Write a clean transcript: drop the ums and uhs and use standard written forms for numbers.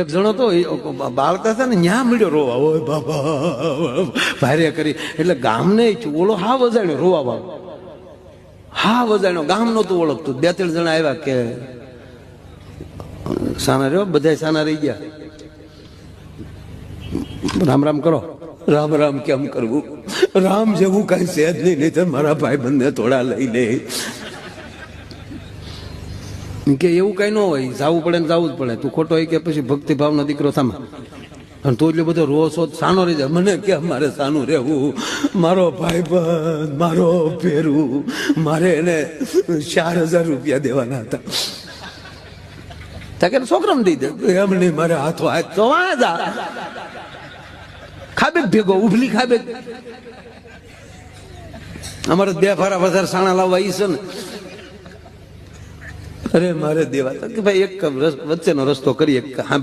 એક જણો તો બાળતા હતા ને ન્યા મળ્યો રોવા, ઓય બાબા ભારે કરી, એટલે ગામને ઓલો હા વજાણ્યો રોવા વાળો, હા વજાણ્યો, ગામ નતું ઓળખતું. બે ત્રણ જણા આવ્યા કે સાના રહ્યો, બધા સાના રહી ગયા, રામ રામ કરો. રામ રામ કેમ કરવું, રામ જેવું કઈ છે જ નહીં, નહીં તો મારા ભાઈ બંને થોડા લઈ લે કે એવું કઈ ન હોય, જવું પડે ને જવું જ પડે. તું ખોટો હોય કે પછી ભક્તિભાવનો દીકરો થામા, અને તું એટલો બધો રોસો સાનો રહી જાય. મને કે મારે સાનું રહેવું, મારો ભાઈ બંધ, મારો ફેરવું, મારે એને 4,000 રૂપિયા દેવાના હતા. કે છોકરાને દઈ દે, એમ નહીં, મારે હાથો હાથ તો ખાબે ભેગો ઉભલી ખાબે. અમારે 2 ફારા વધારે સાણા લાવવા ઈ છે ને, અરે મારે દેવા કે ભાઈ એક વચ્ચેનો રસ્તો કરીએ. હા